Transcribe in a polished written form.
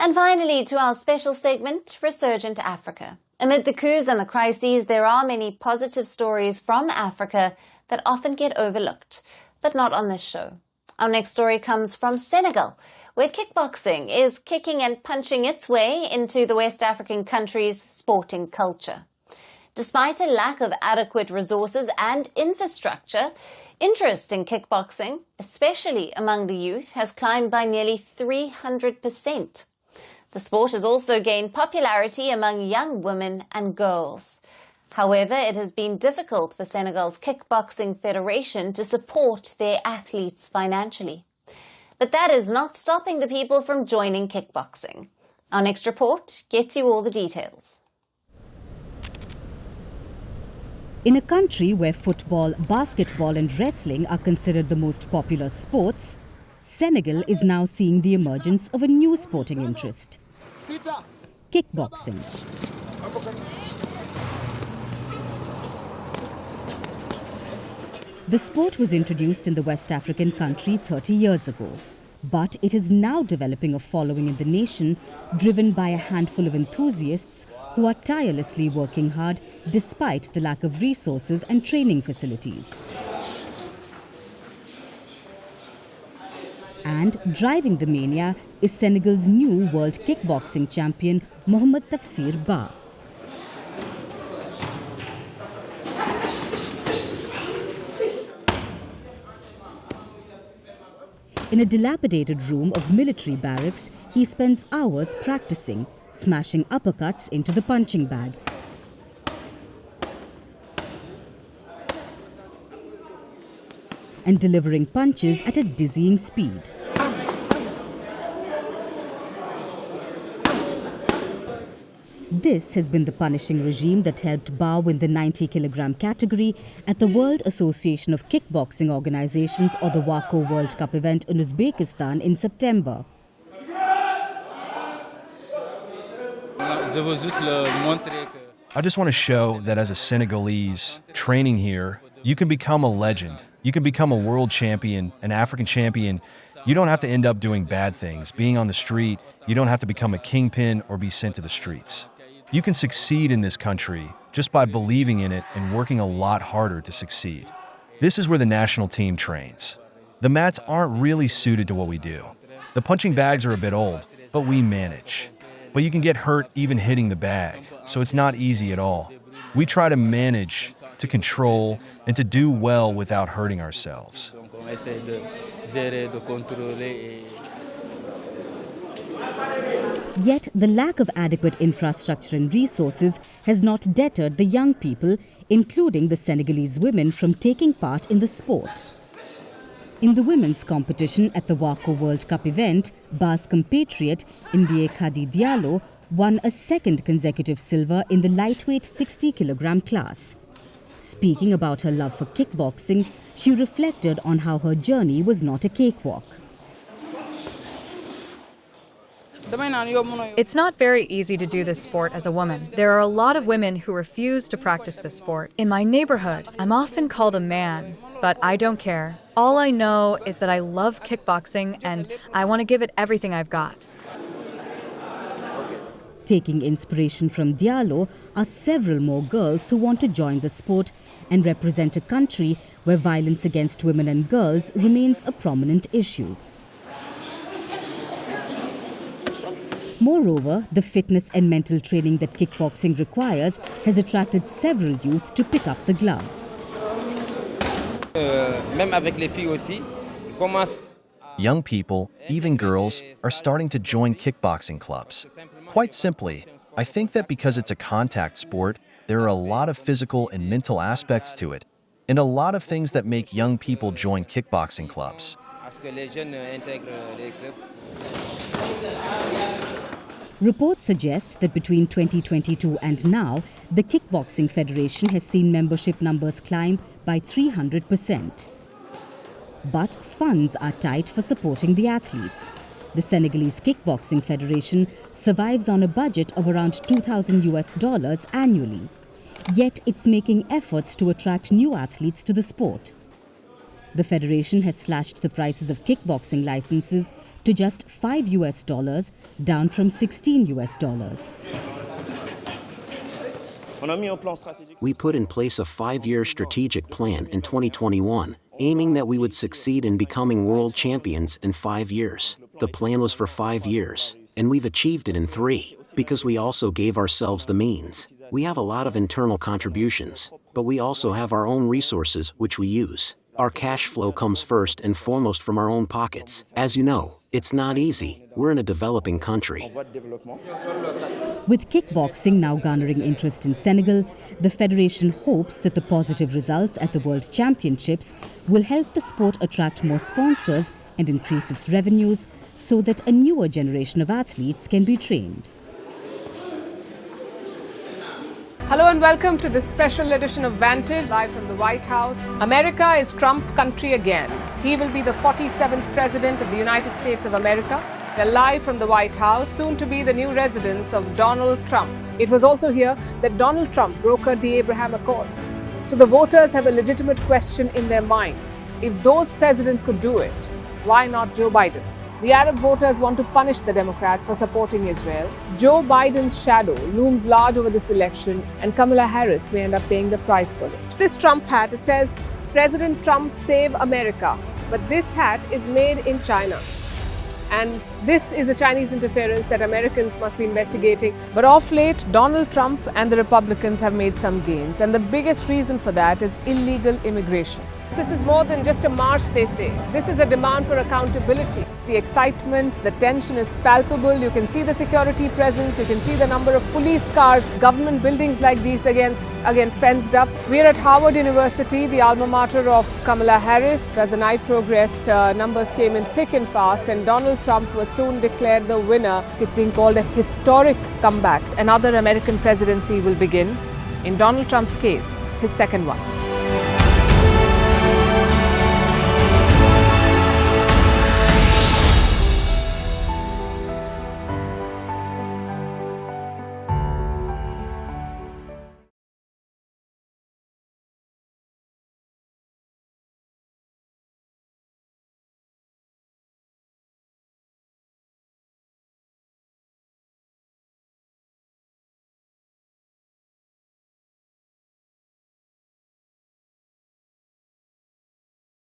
And finally, to our special segment, Resurgent Africa. Amid the coups and the crises, there are many positive stories from Africa that often get overlooked, but not on this show. Our next story comes from Senegal, where kickboxing is kicking and punching its way into the West African country's sporting culture. Despite a lack of adequate resources and infrastructure, interest in kickboxing, especially among the youth, has climbed by nearly 300%. The sport has also gained popularity among young women and girls. However, it has been difficult for Senegal's Kickboxing Federation to support their athletes financially. But that is not stopping the people from joining kickboxing. Our next report gets you all the details. In a country where football, basketball and wrestling are considered the most popular sports, Senegal is now seeing the emergence of a new sporting interest: kickboxing. The sport was introduced in the West African country 30 years ago, but it is now developing a following in the nation, driven by a handful of enthusiasts who are tirelessly working hard despite the lack of resources and training facilities. And driving the mania is Senegal's new world kickboxing champion, Mohamed Tafsir Ba. In a dilapidated room of military barracks, he spends hours practicing, smashing uppercuts into the punching bag. And delivering punches at a dizzying speed. This has been the punishing regime that helped Ba win the 90-kilogram category at the World Association of Kickboxing Organizations, or the WAKO World Cup event in Uzbekistan in September. I just want to show that as a Senegalese training here, you can become a legend. You can become a world champion, an African champion. You don't have to end up doing bad things, being on the street. You don't have to become a kingpin or be sent to the streets. You can succeed in this country just by believing in it and working a lot harder to succeed. This is where the national team trains. The mats aren't really suited to what we do. The punching bags are a bit old, but we manage. But you can get hurt even hitting the bag, so it's not easy at all. We try to manage, to control, and to do well without hurting ourselves. Yet the lack of adequate infrastructure and resources has not deterred the young people, including the Senegalese women, from taking part in the sport. In the women's competition at the WAKO World Cup event, Ba's compatriot Indie Khadi Diallo won a second consecutive silver in the lightweight 60-kilogram class. Speaking about her love for kickboxing, she reflected on how her journey was not a cakewalk. It's not very easy to do this sport as a woman. There are a lot of women who refuse to practice this sport. In my neighborhood, I'm often called a man, but I don't care. All I know is that I love kickboxing and I want to give it everything I've got. Taking inspiration from Diallo are several more girls who want to join the sport and represent a country where violence against women and girls remains a prominent issue. Moreover, the fitness and mental training that kickboxing requires has attracted several youth to pick up the gloves. Young people, even girls, are starting to join kickboxing clubs. Quite simply, I think that because it's a contact sport, there are a lot of physical and mental aspects to it, and a lot of things that make young people join kickboxing clubs. Reports suggest that between 2022 and now, the Kickboxing Federation has seen membership numbers climb by 300%. But funds are tight for supporting the athletes. The Senegalese Kickboxing Federation survives on a budget of around $2,000 annually. Yet it's making efforts to attract new athletes to the sport. The federation has slashed the prices of kickboxing licenses to just $5, down from $16. We put in place a 5-year strategic plan in 2021, aiming that we would succeed in becoming world champions in 5 years. The plan was for 5 years, and we've achieved it in 3, because we also gave ourselves the means. We have a lot of internal contributions, but we also have our own resources which we use. Our cash flow comes first and foremost from our own pockets. As you know, it's not easy. We're in a developing country. With kickboxing now garnering interest in Senegal, the federation hopes that the positive results at the World Championships will help the sport attract more sponsors and increase its revenues so that a newer generation of athletes can be trained. Hello and welcome to this special edition of Vantage, live from the White House. America is Trump country again. He will be the 47th President of the United States of America. They're live from the White House, soon to be the new residence of Donald Trump. It was also here that Donald Trump brokered the Abraham Accords. So the voters have a legitimate question in their minds. If those presidents could do it, why not Joe Biden? The Arab voters want to punish the Democrats for supporting Israel. Joe Biden's shadow looms large over this election, and Kamala Harris may end up paying the price for it. This Trump hat, it says, President Trump save America. But this hat is made in China. And this is the Chinese interference that Americans must be investigating. But of late, Donald Trump and the Republicans have made some gains. And the biggest reason for that is illegal immigration. This is more than just a march, they say. This is a demand for accountability. The excitement, the tension is palpable. You can see the security presence. You can see the number of police cars, government buildings like these again fenced up. We're at Harvard University, the alma mater of Kamala Harris. As the night progressed, numbers came in thick and fast, and Donald Trump was soon declared the winner. It's being called a historic comeback. Another American presidency will begin. In Donald Trump's case, his second one.